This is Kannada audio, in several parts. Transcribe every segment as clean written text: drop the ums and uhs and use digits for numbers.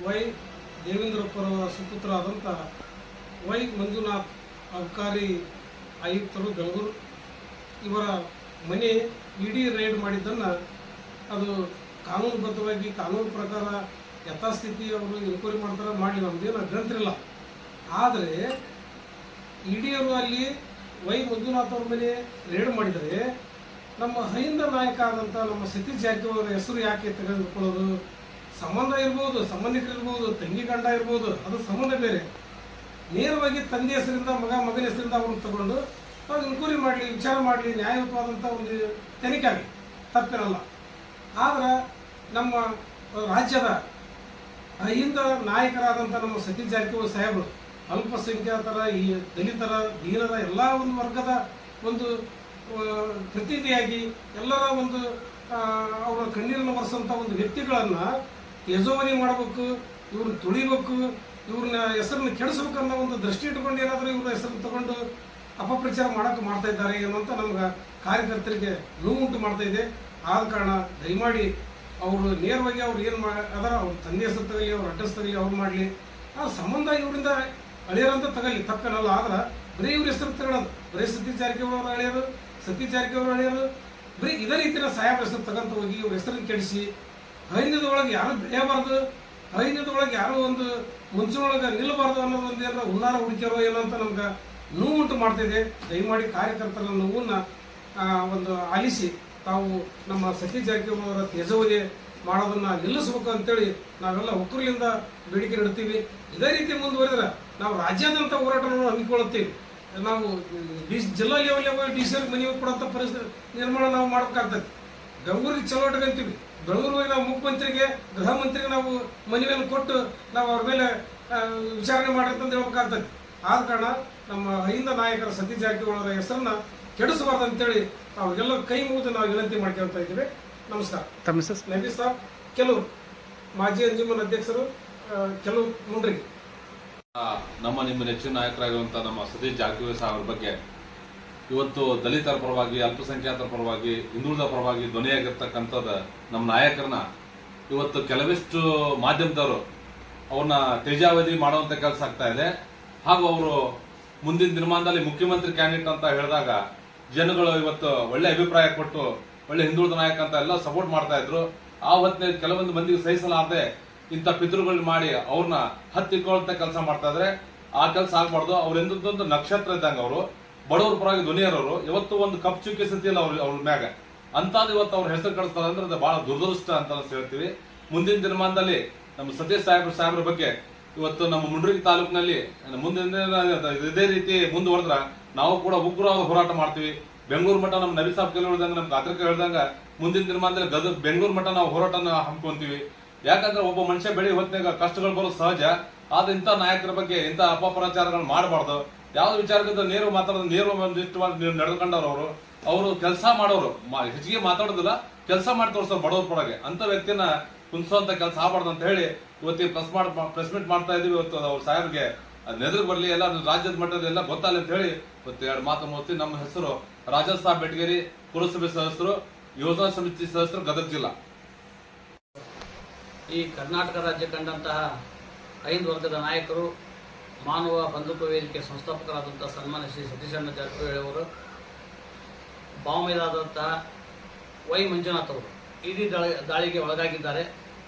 ವೈ ದೇವೇಂದ್ರಪ್ಪರ ಸುಪುತ್ರರಾದಂಥ ವೈ ಮಂಜುನಾಥ್ ಅಬಕಾರಿ ಆಯುಕ್ತರು ಬೆಂಗಳೂರು ಇವರ ಮನೆ ಇಡಿ ರೈಡ್ ಮಾಡಿದ್ದನ್ನು ಅದು ಕಾನೂನುಬದ್ಧವಾಗಿ ಕಾನೂನು ಪ್ರಕಾರ ಯಥಾಸ್ಥಿತಿ ಅವರು ಎನ್ಕ್ವೈರಿ ಮಾಡ್ತಾರೆ ಮಾಡಿ ನಮ್ಮದೇನು ಅಭ್ಯಂತರ ಇಲ್ಲ. ಆದರೆ ಇಡಿಯವರು ಅಲ್ಲಿ ವೈ ಮಂಜುನಾಥ್ ಅವ್ರ ಮೇಲೆ ರೇಡ್ ಮಾಡಿದರೆ ನಮ್ಮ ಹೈಂದ ನಾಯಕ ಆದಂಥ ನಮ್ಮ ಸತೀಶ್ ಜಾರಕಿಹೊಳಿ ಅವರ ಹೆಸರು ಯಾಕೆ ತೆಗೆದುಕೊಳ್ಳೋದು? ಸಂಬಂಧ ಇರ್ಬೋದು, ಸಂಬಂಧಿಕರಿರ್ಬೋದು, ತಂಗಿ ಗಂಡ ಇರ್ಬೋದು, ಅದು ಸಂಬಂಧ ಬೇರೆ. ನೇರವಾಗಿ ತಂದೆ ಹೆಸರಿಂದ ಮಗನ ಹೆಸರಿಂದ ಅವ್ರನ್ನ ತಗೊಂಡು ನಾವು ಎನ್ಕ್ವೈರಿ ಮಾಡಲಿ, ವಿಚಾರ ಮಾಡಲಿ, ನ್ಯಾಯಯುತವಾದಂಥ ಒಂದು ತನಿಖೆ ಆಗಲಿ, ತಪ್ಪಿರಲ್ಲ. ಆದ್ರೆ ನಮ್ಮ ರಾಜ್ಯದ ಅಹಿಂದ ನಾಯಕರಾದಂಥ ನಮ್ಮ ಸತೀಶ್ ಜಾರಕಿಹೊಳಿ ಸಾಹೇಬರು ಅಲ್ಪಸಂಖ್ಯಾತರ, ಈ ದಲಿತರ, ದೀನರ ಎಲ್ಲ ಒಂದು ವರ್ಗದ ಒಂದು ಪ್ರತಿನಿಧಿಯಾಗಿ ಎಲ್ಲರ ಒಂದು ಅವರ ಕಣ್ಣೀರನ್ನು ಒರೆಸಂಥ ಒಂದು ವ್ಯಕ್ತಿಗಳನ್ನು ಯಜಮಾನಿ ಮಾಡಬೇಕು, ಇವ್ರನ್ನ ತುಳಿಬೇಕು, ಇವ್ರನ್ನ ಹೆಸರನ್ನು ಕೆಡಿಸ್ಬೇಕು ಅನ್ನೋ ಒಂದು ದೃಷ್ಟಿ ಇಟ್ಕೊಂಡು ಏನಾದರೂ ಇವ್ರ ಹೆಸರನ್ನು ತಗೊಂಡು ಅಪಪ್ರಚಾರ ಮಾಡ್ತಾ ಇದ್ದಾರೆ ಏನಂತ ನಮ್ಗೆ ಕಾರ್ಯಕರ್ತರಿಗೆ ನೋವುಂಟು ಮಾಡ್ತಾ ಇದೆ. ಆದ ಕಾರಣ ದಯಮಾಡಿ ಅವರು ನೇರವಾಗಿ ಅವ್ರು ಏನು ಅದರ ಅವ್ರ ತಂದೆ ಹೆಸರು ತಗಲಿ, ಅವ್ರ ಅಡ್ರೆಸ್ ತಗಲಿ, ಅವ್ರು ಮಾಡಲಿ. ಆ ಸಂಬಂಧ ಇವರಿಂದ ಅಳಿಯರಂತ ತಗಲಿ, ತಪ್ಪೇನಲ್ಲ. ಆದ್ರೆ ಬರೀ ಇವ್ರ ಹೆಸರು ತಗೊಳ್ಳೋದು, ಬರೀ ಸತೀಶ್ ಜಾರಕಿಹೊಳಿ ಅವರು ಅಳಿಯೋರು, ಸತೀಶ್ ಜಾರಕಿಹೊಳಿ ಅಳಿಯೋರು, ಬರೀ ಇದೇ ರೀತಿಯ ಸಾಹೇಬ್ರ ಹೆಸರು ತಗೊಂತ ಹೋಗಿ ಇವ್ರ ಹೆಸರನ್ನು ಕೆಡಿಸಿ ಹೈನ್ಯದೊಳಗೆ ಯಾರು ಬೆಳೆಯಬಾರ್ದು, ಹೈನ್ಯದೊಳಗೆ ಯಾರು ಒಂದು ಮುಂಚಿನೊಳಗೆ ನಿಲ್ಲಬಾರ್ದು ಅನ್ನೋದು ಒಂದು ಏನಾರ ಹುನ್ನಾರ ಹುಡುಕ್ಯಾರೋ ಏನೋ ಅಂತ ನಮ್ಗೆ ನೋವುಂಟು ಮಾಡ್ತಿದೆ. ದಯಮಾಡಿ ಕಾರ್ಯಕರ್ತರ ನೋವನ್ನು ಒಂದು ಆಲಿಸಿ ತಾವು ನಮ್ಮ ಸತೀಶ್ ಜಾರಕಿಹೊಳಿ ಅವರ ತೇಜೋವಧಿ ಮಾಡೋದನ್ನ ನಿಲ್ಲಿಸ್ಬೇಕು ಅಂತೇಳಿ ನಾವೆಲ್ಲ ಒಕ್ಕೂರಿನಿಂದ ಬೇಡಿಕೆ ಇಡ್ತೀವಿ. ಇದೇ ರೀತಿ ಮುಂದುವರೆದ್ರೆ ನಾವು ರಾಜ್ಯಾದ್ಯಂತ ಹೋರಾಟವನ್ನು ಹಮ್ಮಿಕೊಳ್ಳುತ್ತೀವಿ. ನಾವು ಜಿಲ್ಲಾ ಲೆವೆಲ್ ಡಿ ಸಿ ಮನವಿ ಕೊಡುವಂಥ ಪರಿಸ್ಥಿತಿ ನಿರ್ಮಾಣ ನಾವು ಮಾಡಬೇಕಾಗ್ತದೆ. ಬೆಂಗಳೂರಿಗೆ ಚಲೋಟಗಂತೀವಿ, ಬೆಂಗಳೂರಿಗೆ ನಾವು ಮುಖ್ಯಮಂತ್ರಿಗೆ, ಗೃಹ ಮಂತ್ರಿಗೆ ನಾವು ಮನವಿಯನ್ನು ಕೊಟ್ಟು ನಾವು ಅವ್ರ ಮೇಲೆ ವಿಚಾರಣೆ ಮಾಡಿರ್ತಂತ ಹೇಳ್ಬೇಕಾಗ್ತದೆ. ಆದ ಕಾರಣ ನಮ್ಮ ಅಹಿಂದ ನಾಯಕರ ಸತೀಶ್ ಜಾರಕಿಹೊಳಿ ಅವರ ಹೆಸರನ್ನ ಕೆಡಿಸಬಾರ್ದು ಅಂತೇಳಿ ಅವ್ರಿಗೆಲ್ಲ ಕೈ ಮುಗಿದು ನಾವು ವಿನಂತಿ ಮಾಡ್ಕೊಳ್ತಾ ಇದ್ದೀವಿ. ನಮಸ್ಕಾರ. ತಮ್ಮ ಹೆಸರು? ನಬಿ ಸಾಬ್ ಕೆಲವರು, ಮಾಜಿ ಅಂಜುಮನ್ ಅಧ್ಯಕ್ಷರು, ಕೆಲವು ಮುಂಡ್ರಿಗೆ. ನಿಮ್ಮ ನೆಚ್ಚಿನ ನಾಯಕರಾಗಿರುವಂಥ ನಮ್ಮ ಸತೀಶ್ ಜಾರಕಿಹೊಳಿ ಸಾಹೇಬ್ರ ಬಗ್ಗೆ ಇವತ್ತು ದಲಿತರ ಪರವಾಗಿ, ಅಲ್ಪಸಂಖ್ಯಾತರ ಪರವಾಗಿ, ಹಿಂದುಳಿದ ಪರವಾಗಿ ಧ್ವನಿಯಾಗಿರ್ತಕ್ಕಂಥದ್ದು ನಮ್ಮ ನಾಯಕರನ್ನ ಇವತ್ತು ಕೆಲವಿಷ್ಟು ಮಾಧ್ಯಮದವರು ಅವ್ರನ್ನ ತೇಜಾವಧಿ ಮಾಡುವಂಥ ಕೆಲಸ ಆಗ್ತಾ ಇದೆ. ಹಾಗೂ ಅವರು ಮುಂದಿನ ದಿನಮಾನದಲ್ಲಿ ಮುಖ್ಯಮಂತ್ರಿ ಕ್ಯಾಂಡಿಡೇಟ್ ಅಂತ ಹೇಳಿದಾಗ ಜನಗಳು ಇವತ್ತು ಒಳ್ಳೆ ಅಭಿಪ್ರಾಯ ಕೊಟ್ಟು ಒಳ್ಳೆ ಹಿಂದುಳಿದ ನಾಯಕ ಅಂತ ಎಲ್ಲ ಸಪೋರ್ಟ್ ಮಾಡ್ತಾ ಇದ್ರು. ಆ ಹೊತ್ತಿನಲ್ಲಿ ಕೆಲವೊಂದು ಮಂದಿಗೆ ಸಹಿಸಲಾರದೆ ಇಂಥ ಪಿತೃಗಳು ಮಾಡಿ ಅವ್ರನ್ನ ಹತ್ತಿಕೊಳ್ಳುವಂತ ಕೆಲಸ ಮಾಡ್ತಾ ಇದ್ರೆ ಆ ಕೆಲಸ ಆಗ್ಬಾರ್ದು. ಅವ್ರು ಎಂದೊಂದು ನಕ್ಷತ್ರ ಇದ್ದಂಗೆ ಅವರು ಬಡವರ ಪರವಾಗಿ ಧ್ವನಿಯರವರು. ಇವತ್ತು ಒಂದು ಕಪ್ ಚುಕ್ಕಿ ಸತಿ ಇಲ್ಲ ಅವ್ರ ಮ್ಯಾಗ ಅಂತಾದ್ ಇವತ್ತು ಅವ್ರ ಹೆಸರು ಕಳಿಸ್ತಾರೆ ಅಂದ್ರೆ ಅದು ಬಹಳ ದುರದೃಷ್ಟ ಅಂತ ಹೇಳ್ತೀವಿ. ಮುಂದಿನ ದಿನಮಾನದಲ್ಲಿ ನಮ್ಮ ಸತೀಶ್ ಸಾಹೇಬ್ರ ಬಗ್ಗೆ ಇವತ್ತು ನಮ್ಮ ಮುಂಡ್ರಿಗಿ ತಾಲೂಕಿನಲ್ಲಿ ಮುಂದಿನ ಇದೇ ರೀತಿ ಮುಂದುವರೆದ್ರ ನಾವು ಕೂಡ ಉಗ್ರವಾದ ಹೋರಾಟ ಮಾಡ್ತೀವಿ. ಬೆಂಗಳೂರು ಮಠ ನಮ್ಮ ನಬಿ ಸಾಬ್ ಕೆಲವು ಹೇಳ್ದಂಗ, ನಮ್ ಗಾತ್ರಕ್ಕೆ ಹೇಳ್ದಂಗ ಮುಂದಿನ ದಿನಮಾನದಲ್ಲಿ ಬೆಂಗಳೂರು ಮಠ ನಾವು ಹೋರಾಟನ ಹಮ್ಮಿಕೊಂತೀವಿ. ಯಾಕಂದ್ರೆ ಒಬ್ಬ ಮನುಷ್ಯ ಬೆಳಿ ಹೊತ್ತಿನಾಗ ಕಷ್ಟಗಳು ಬರೋದು ಸಹಜ. ಆದ್ರೆ ಇಂಥ ನಾಯಕರ ಬಗ್ಗೆ ಇಂಥ ಅಪಪ್ರಚಾರಗಳು ಮಾಡಬಾರ್ದು. ಯಾವ್ದು ವಿಚಾರದಿಂದ ನೇರು ಮಾತಾಡೋದು, ನೇರು ನಡೆದುಕೊಂಡವ್ರು ಅವರು ಕೆಲಸ ಮಾಡೋರು, ಹೆಚ್ಚಿಗೆ ಮಾತಾಡೋದಿಲ್ಲ, ಕೆಲಸ ಮಾಡಿ ತೋರಿಸೋರು ಬಡವ್ರ ಪರಗೆ. ಅಂತ ವ್ಯಕ್ತಿನ ಕುಂದಿಸುವಂತ ಕೆಲಸ ಆಗಬಾರ್ದು ಅಂತ ಹೇಳಿ ಇವತ್ತಿಗೆ ಪ್ರೆಸ್ ಮೀಟ್ ಮಾಡ್ತಾ ಇದೀವಿ. ಇವತ್ತು ಅವ್ರ ಸಾಹೇಬ್ಗೆ ನೆದರ್ಗೆ ಬರ್ಲಿ, ಎಲ್ಲ ರಾಜ್ಯದ ಮಟ್ಟದ ಎಲ್ಲ ಗೊತ್ತಾಗಲಿ ಅಂತ ಹೇಳಿ ಇವತ್ತು ಎರಡು ಮಾತು ಮುಗಿಸ್ತೀವಿ. ನಮ್ಮ ಹೆಸರು ರಾಜೇಶ್ ಸಾಬ್ ಬೆಟಗೇರಿ, ಪುರಸಭೆ ಸದಸ್ಯರು, ಯೋಜನಾ ಸಮಿತಿ ಸದಸ್ಯರು, ಗದಗ ಜಿಲ್ಲಾ. ಈ ಕರ್ನಾಟಕ ರಾಜ್ಯ ಕಂಡಂತಹ 5 ವರ್ಗದ ನಾಯಕರು, ಮಾನವ ಬಂಧುತ್ವ ವೇದಿಕೆ ಸಂಸ್ಥಾಪಕರಾದಂಥ ಸನ್ಮಾನ್ಯ ಶ್ರೀ ಸತೀಶಣ್ಣ ಜಾರಕಿಹೊಳಿ ಅವರು, ಭಾವಮೇಲಾದಂತಹ ವೈ ಮಂಜುನಾಥ್ ಅವರು ಇಡೀ ದಾಳಿಗೆ ಒಳಗಾಗಿದ್ದಾರೆ.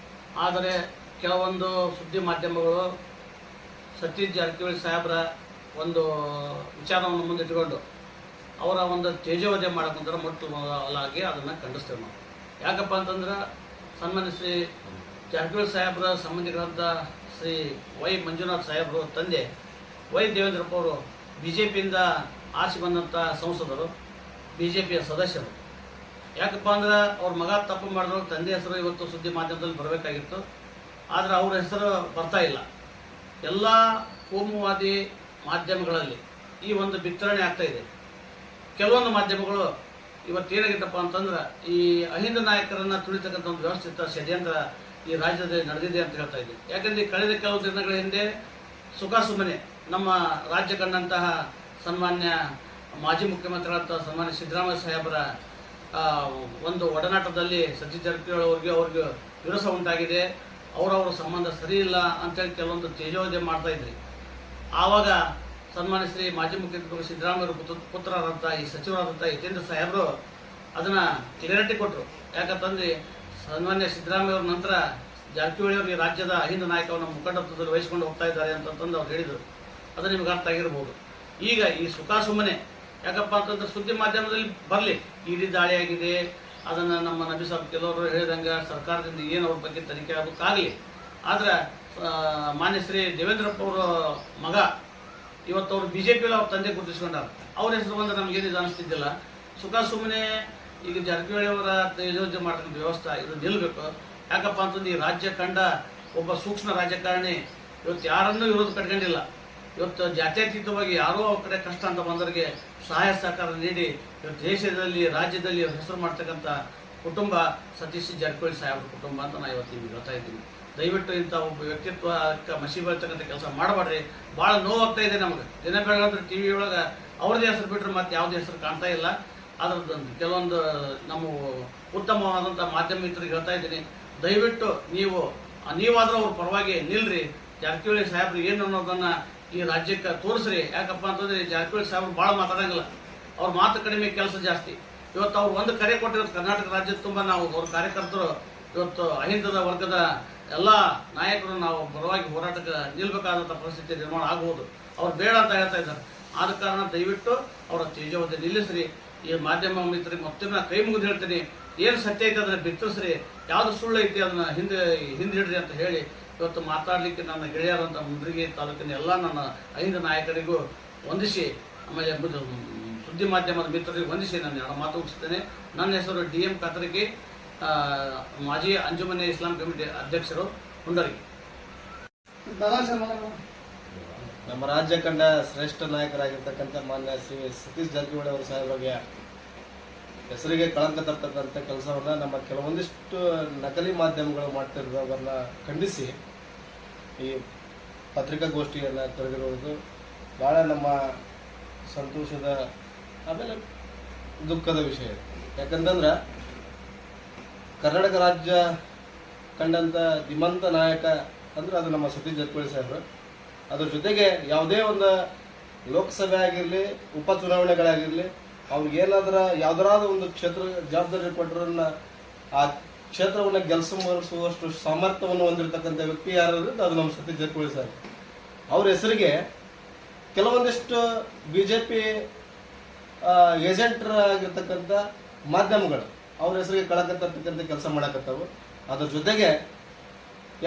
ಆದರೆ ಕೆಲವೊಂದು ಸುದ್ದಿ ಮಾಧ್ಯಮಗಳು ಸತೀಶ್ ಜಾರಕಿಹೊಳಿ ಸಾಹೇಬ್ರ ಒಂದು ವಿಚಾರವನ್ನು ಮುಂದಿಟ್ಟುಕೊಂಡು ಅವರ ಒಂದು ತೇಜೋವಧೆ ಮಾಡಕ್ಕಂತಾರೆ. ಮೊಟ್ಟಲಾಗಿ ಅದನ್ನು ಖಂಡಿಸ್ತೇವೆ ನಾವು. ಯಾಕಪ್ಪ ಅಂತಂದ್ರೆ ಸನ್ಮಾನ್ಯ ಶ್ರೀ ಜಾರಕಿಹೊಳಿ ಸಾಹೇಬ್ರ ಸಂಬಂಧಿಕರಂಥ ಶ್ರೀ ವೈ ಮಂಜುನಾಥ್ ಸಾಹೇಬರು ತಂದೆ ವೈ ದೇವೇಂದ್ರಪ್ಪ ಅವರು BJPಯಿಂದ ಆಚೆ ಬಂದಂಥ ಸಂಸದರು, BJPಯ ಸದಸ್ಯರು. ಯಾಕಪ್ಪ ಅಂದ್ರೆ ಅವ್ರ ಮಗ ತಪ್ಪು ಮಾಡಿದ್ರು, ತಂದೆ ಹೆಸರು ಇವತ್ತು ಸುದ್ದಿ ಮಾಧ್ಯಮದಲ್ಲಿ ಬರಬೇಕಾಗಿತ್ತು. ಆದರೆ ಅವ್ರ ಹೆಸರು ಬರ್ತಾ ಇಲ್ಲ. ಎಲ್ಲ ಕೋಮುವಾದಿ ಮಾಧ್ಯಮಗಳಲ್ಲಿ ಈ ಒಂದು ಬಿತ್ತರಣೆ ಆಗ್ತಾ ಇದೆ. ಕೆಲವೊಂದು ಮಾಧ್ಯಮಗಳು ಇವತ್ತೇನಾಗಿತ್ತಪ್ಪ ಅಂತಂದ್ರೆ ಈ ಅಹಿಂದ ನಾಯಕರನ್ನ ತುಳಿತಕ್ಕಂಥ ಒಂದು ವ್ಯವಸ್ಥಿತ ಷಡ್ಯಂತ್ರ ಈ ರಾಜ್ಯದಲ್ಲಿ ನಡೆದಿದೆ ಅಂತ ಹೇಳ್ತಾ ಇದ್ದೀವಿ. ಯಾಕಂದರೆ ಕಳೆದ ಕೆಲವು ದಿನಗಳ ಹಿಂದೆ ಸುಖಾಸುಮ್ಮನೆ ನಮ್ಮ ರಾಜ್ಯ ಕಂಡಂತಹ ಸನ್ಮಾನ್ಯ ಮಾಜಿ ಮುಖ್ಯಮಂತ್ರಿಗಳಂಥ ಸನ್ಮಾನ್ಯ ಸಿದ್ದರಾಮಯ್ಯ ಸಾಹೇಬರ ಒಂದು ಒಡನಾಟದಲ್ಲಿ ಸತೀಶ್ ಜಾರಕಿಹೊಳಿ ಅವ್ರಿಗೆ ವಿರೋಧ ಉಂಟಾಗಿದೆ. ಅವರವ್ರ ಸಂಬಂಧ ಸರಿ ಇಲ್ಲ ಅಂತೇಳಿ ಕೆಲವೊಂದು ತೇಜೋವಧೆ ಮಾಡ್ತಾ ಇದ್ರಿ. ಆವಾಗ ಸನ್ಮಾನ್ಯ ಶ್ರೀ ಮಾಜಿ ಮುಖ್ಯಮಂತ್ರಿ ಸಿದ್ದರಾಮಯ್ಯ ಪುತ್ರರಾದಂಥ ಈ ಸಚಿವರಾದಂಥ ಯತೀಂದ್ರ ಸಾಹೇಬರು ಅದನ್ನು ಕ್ಲಿಯರಿಟಿ ಕೊಟ್ಟರು. ಯಾಕಂತಂದ್ರೆ ಸನ್ಮಾನ್ಯ ಸಿದ್ದರಾಮಯ್ಯ ಅವ್ರ ನಂತರ ಜಾರಕಿಹೊಳಿ ಅವರು ಈ ರಾಜ್ಯದ ಅಹಿಂದ ನಾಯಕವನ್ನು ಮುಖಂಡತ್ವದಲ್ಲಿ ವಹಿಸಿಕೊಂಡು ಹೋಗ್ತಾ ಇದ್ದಾರೆ ಅಂತಂದು ಅವ್ರು ಹೇಳಿದರು. ಅದು ನಿಮ್ಗೆ ಅರ್ಥ ಆಗಿರ್ಬೋದು. ಈಗ ಈ ಸುಮ್ಮನೆ ಯಾಕಪ್ಪ ಅಂತಂದ್ರೆ ಸುದ್ದಿ ಮಾಧ್ಯಮದಲ್ಲಿ ಬರಲಿ, ಈ ರೀತಿ ದಾಳಿಯಾಗಿದೆ, ಅದನ್ನು ನಮ್ಮ ನಬಿ ಸಾಬ್ ಕೆಲವರು ಹೇಳಿದಂಗೆ ಸರ್ಕಾರದಿಂದ ಏನು ಅವ್ರ ಬಗ್ಗೆ ತನಿಖೆ ಆಗೋಕ್ಕಾಗಲಿ. ಆದರೆ ಮಾನ್ಯ ಶ್ರೀ ದೇವೇಂದ್ರಪ್ಪ ಅವರ ಮಗ ಇವತ್ತು ಅವರು BJP ಅವ್ರ ತಂದೆ ಗುರುತಿಸ್ಕೊಂಡಾರ. ಅವ್ರ ಹೆಸರು ಬಂದ್ರೆ ನಮಗೇನಿದು ಅನಿಸ್ತಿದ್ದಿಲ್ಲ. ಸುಮ್ಮನೆ ಈಗ ಜಾರಕಿಹೊಳಿ ಅವರ ಯೋಜನೆ ಮಾಡ್ತಕ್ಕಂಥ ವ್ಯವಸ್ಥೆ ಇದು ನಿಲ್ಲಬೇಕು. ಯಾಕಪ್ಪ ಅಂತಂದ್ರೆ ಈ ರಾಜ್ಯ ಕಂಡ ಒಬ್ಬ ಸೂಕ್ಷ್ಮ ರಾಜಕಾರಣಿ ಇವತ್ತು ಯಾರನ್ನೂ ವಿರೋಧ ಕಟ್ಕೊಂಡಿಲ್ಲ. ಇವತ್ತು ಜಾತ್ಯತೀತವಾಗಿ ಯಾರೋ ಅವ್ರ ಕಡೆ ಕಷ್ಟ ಅಂತ ಬಂದವರಿಗೆ ಸಹಾಯ ಸಹಕಾರ ನೀಡಿ ಇವತ್ತು ದೇಶದಲ್ಲಿ ರಾಜ್ಯದಲ್ಲಿ ಹೆಸರು ಮಾಡ್ತಕ್ಕಂಥ ಕುಟುಂಬ ಸತೀಶ್ ಜಾರಕಿಹೊಳಿ ಸಾಹೇಬ್ರ ಕುಟುಂಬ ಅಂತ ನಾನು ಇವತ್ತು ನಿಮ್ಗೆ ಹೇಳ್ತಾ ಇದ್ದೀನಿ. ದಯವಿಟ್ಟು ಇಂಥ ಒಬ್ಬ ವ್ಯಕ್ತಿತ್ವಕ್ಕೆ ಮಸಿ ಬರ್ತಕ್ಕಂಥ ಕೆಲಸ ಮಾಡಬೇಡ್ರಿ. ಭಾಳ ನೋವಾಗ್ತಾ ಇದೆ ನಮಗೆ. ದಿನ ಬೆಳಗಾದ್ರೆ TV ಒಳಗೆ ಅವ್ರದ್ದೇ ಹೆಸರು ಬಿಟ್ಟರೆ ಮತ್ತೆ ಯಾವುದೇ ಹೆಸರು ಕಾಣ್ತಾ ಇಲ್ಲ. ಅದ್ರದ್ದು ಕೆಲವೊಂದು ನಮ್ಮ ಉತ್ತಮವಾದಂಥ ಮಾಧ್ಯಮ ಮಿತ್ರರಿಗೆ ಹೇಳ್ತಾ ಇದ್ದೀನಿ, ದಯವಿಟ್ಟು ನೀವಾದ್ರೂ ಅವ್ರ ಪರವಾಗಿ ನಿಲ್ರಿ. ಜಾರಕಿಹೊಳಿ ಸಾಹೇಬ್ರು ಏನು ಅನ್ನೋದನ್ನು ಈ ರಾಜ್ಯಕ್ಕೆ ತೋರಿಸ್ರಿ. ಯಾಕಪ್ಪ ಅಂತಂದ್ರೆ ಜಾರಕಿಹೊಳಿ ಸಾಹೇಬ್ರು ಭಾಳ ಮಾತಾಡಂಗಿಲ್ಲ, ಅವ್ರ ಮಾತು ಕಡಿಮೆ, ಕೆಲಸ ಜಾಸ್ತಿ. ಇವತ್ತು ಅವ್ರು ಒಂದು ಕರೆ ಕೊಟ್ಟಿರೋದು ಕರ್ನಾಟಕ ರಾಜ್ಯದ ತುಂಬ ನಾವು ಅವ್ರ ಕಾರ್ಯಕರ್ತರು ಇವತ್ತು ಅಹಿಂದದ ವರ್ಗದ ಎಲ್ಲ ನಾಯಕರು ನಾವು ಪರವಾಗಿ ಹೋರಾಟಕ್ಕೆ ನಿಲ್ಬೇಕಾದಂಥ ಪರಿಸ್ಥಿತಿ ನಿರ್ಮಾಣ ಆಗ್ಬೋದು. ಅವ್ರು ಬೇಡ ಅಂತ ಹೇಳ್ತಾ ಇದ್ದಾರೆ. ಆದ ಕಾರಣ ದಯವಿಟ್ಟು ಅವರ ತೇಜೋವಧೆ ನಿಲ್ಲಿಸ್ರಿ. ಈ ಮಾಧ್ಯಮ ಮಿತ್ರರಿಗೆ ಮತ್ತೊಮ್ಮೆ ಕೈ ಮುಗಿದು ಹೇಳ್ತೀನಿ, ಏನು ಸತ್ಯ ಐತೆ ಅದನ್ನು ಬಿತ್ತರಿಸ್ರಿ, ಯಾವುದು ಸುಳ್ಳು ಐತಿ ಅದನ್ನು ಹಿಂದಿಡ್ರಿ ಅಂತ ಹೇಳಿ ಇವತ್ತು ಮಾತಾಡಲಿಕ್ಕೆ ನನ್ನ ಗೆಳೆಯರಂಥ ಮುಂದ್ರಿಗೆ ತಾಲೂಕಿನ ಎಲ್ಲ ನನ್ನ ಅಹಿಂದ ನಾಯಕರಿಗೂ ವಂದಿಸಿ, ಆಮೇಲೆ ಸುದ್ದಿ ಮಾಧ್ಯಮದ ಮಿತ್ರರಿಗೆ ವಂದಿಸಿ ನಾನು ಮಾತು ಮುಗಿಸ್ತೇನೆ. ನನ್ನ ಹೆಸರು DM ಕಾತರಗಿ, ಮಾಜಿ ಅಂಜುಮನೆ ಇಸ್ಲಾಂ ಕಮಿಟಿ ಅಧ್ಯಕ್ಷರು, ಹುಂಡರಗಿ. ನಮ್ಮ ರಾಜ್ಯ ಕಂಡ ಶ್ರೇಷ್ಠ ನಾಯಕರಾಗಿರ್ತಕ್ಕಂಥ ಮಾನ್ಯ ಶ್ರೀ ಸತೀಶ್ ಜಾರಕಿಹೊಳಿ ಅವರ ಸಾಹೇಬರಿಗೆ ಹೆಸರಿಗೆ ಕಳಂಕ ತರ್ತಕ್ಕಂಥ ಕೆಲಸವನ್ನು ನಮ್ಮ ಕೆಲವೊಂದಿಷ್ಟು ನಕಲಿ ಮಾಧ್ಯಮಗಳು ಮಾಡ್ತಿರೋದನ್ನು ಖಂಡಿಸಿ ಈ ಪತ್ರಿಕಾಗೋಷ್ಠಿಯನ್ನು ಕರೆದಿರುವುದು ಭಾಳ ನಮ್ಮ ಸಂತೋಷದ ಆಮೇಲೆ ದುಃಖದ ವಿಷಯ. ಯಾಕಂತಂದ್ರೆ ಕರ್ನಾಟಕ ರಾಜ್ಯ ಕಂಡಂಥ ಧೀಮಂತ ನಾಯಕ ಅಂದರೆ ಅದು ನಮ್ಮ ಸತೀಶ್ ಜಾರಕಿಹೊಳಿ ಸಾಹೇಬರು. ಅದ್ರ ಜೊತೆಗೆ ಯಾವುದೇ ಒಂದು ಲೋಕಸಭೆ ಆಗಿರಲಿ, ಉಪಚುನಾವಣೆಗಳಾಗಿರಲಿ, ಅವ್ರಿಗೇನಾದ್ರೂ ಯಾವ್ದಾರ ಒಂದು ಕ್ಷೇತ್ರ ಜವಾಬ್ದಾರಿ ಕೊಟ್ಟರನ್ನ ಆ ಕ್ಷೇತ್ರವನ್ನು ಗೆಲ್ಲಿಸುವಷ್ಟು ಸಾಮರ್ಥ್ಯವನ್ನು ಹೊಂದಿರತಕ್ಕಂಥ ವ್ಯಕ್ತಿ ಯಾರು ಅದು ನಮ್ಮ ಸತೀಶ್ ಜಾರಕಿಹೊಳಿ ಸಾಹೇಬ್. ಅವ್ರ ಹೆಸರಿಗೆ ಕೆಲವೊಂದಿಷ್ಟು BJP ಏಜೆಂಟರಾಗಿರ್ತಕ್ಕಂಥ ಮಾಧ್ಯಮಗಳು ಅವ್ರ ಹೆಸರಿಗೆ ಕಳಂಕ ತರ್ತಕ್ಕಂಥ ಕೆಲಸ ಮಾಡಕತ್ತಾವು. ಅದ್ರ ಜೊತೆಗೆ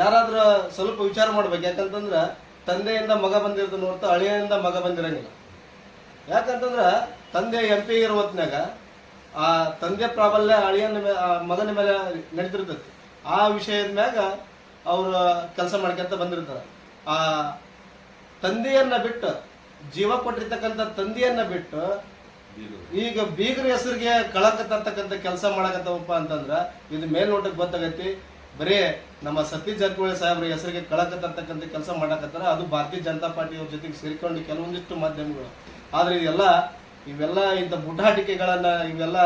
ಯಾರಾದ್ರೂ ಸ್ವಲ್ಪ ವಿಚಾರ ಮಾಡ್ಬೇಕು. ಯಾಕಂತಂದ್ರೆ ತಂದೆಯಿಂದ ಮಗ ಬಂದಿರ್ತಾನೆ ಹೊರತು ಅಳಿಯಿಂದ ಮಗ ಬಂದಿರಂಗಿಲ್ಲ. ಯಾಕಂತಂದ್ರೆ ತಂದೆ MP ಇರೋ ಹೊತ್ನಾಗ ಆ ತಂದೆ ಪ್ರಾಬಲ್ಯ ಅಳಿಯನ ಮಗನ ಮೇಲೆ ನಡೀತಿರ್ತೈತಿ. ಆ ವಿಷಯದ ಮ್ಯಾಗ ಅವರು ಕೆಲಸ ಮಾಡ್ಕೊಂತ ಬಂದಿರ್ತಾರೆ. ಆ ತಂದೆಯನ್ನ ಬಿಟ್ಟು, ಜೀವ ಕೊಟ್ಟಿರ್ತಕ್ಕಂಥ ತಂದೆಯನ್ನ ಬಿಟ್ಟು ಈಗ ಬೀಗರ ಹೆಸರಿಗೆ ಕಳಂಕ ತರ್ತಕ್ಕಂಥ ಕೆಲಸ ಮಾಡಕತ್ತವಪ್ಪ ಅಂತಂದ್ರ ಇದು ಮೇಲ್ನೋಟಕ್ಕೆ ಗೊತ್ತಾಗೈತಿ. ಬರೀ ನಮ್ಮ ಸತೀಶ್ ಜಾರಕಿಹೊಳಿ ಸಾಹೇಬ್ರ ಹೆಸರಿಗೆ ಕಳಂಕ ತರ್ತಕ್ಕಂಥ ಕೆಲಸ ಮಾಡಕತ್ತಾರ. ಅದು ಭಾರತೀಯ ಜನತಾ ಪಾರ್ಟಿ ಅವ್ರ ಜೊತೆಗೆ ಸೇರಿಕೊಂಡು ಕೆಲವೊಂದಿಷ್ಟು ಮಾಧ್ಯಮಗಳು. ಆದ್ರೆ ಇವೆಲ್ಲ ಇಂಥ ಬುಟಾಟಿಕೆಗಳನ್ನ ಇವೆಲ್ಲ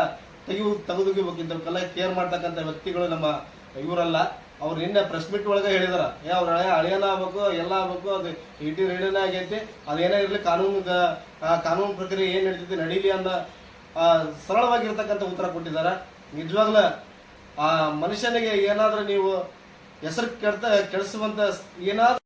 ತೆಗೆದುಗಿಬೇಕಿಂತವಕ್ಕೆಲ್ಲ ಕೇರ್ ಮಾಡ್ತಕ್ಕಂಥ ವ್ಯಕ್ತಿಗಳು ನಮ್ಮ ಇವರಲ್ಲ. ಅವ್ರು ನಿನ್ನೆ ಪ್ರೆಸ್ ಮೀಟ್ ಒಳಗೆ ಹೇಳಿದಾರ, ಅವ್ರ ಹಳೆಯನ ಆಗ್ಬೇಕು, ಎಲ್ಲ ಆಗ್ಬೇಕು, ಅದು ET ರೇಡಿಯೋನೇ ಆಗೈತಿ, ಅದೇನೇ ಇರಲಿ, ಕಾನೂನು ಪ್ರಕ್ರಿಯೆ ಏನ್ ನಡೀತೈತಿ ನಡೀಲಿ ಅನ್ನೋ ಸರಳವಾಗಿರ್ತಕ್ಕಂಥ ಉತ್ತರ ಕೊಟ್ಟಿದ್ದಾರೆ. ನಿಜವಾಗ್ಲೂ ಆ ಮನುಷ್ಯನಿಗೆ ಏನಾದ್ರೂ ನೀವು ಹೆಸರು ಕೆಡಿಸುವಂತ ಏನಾದ್ರೂ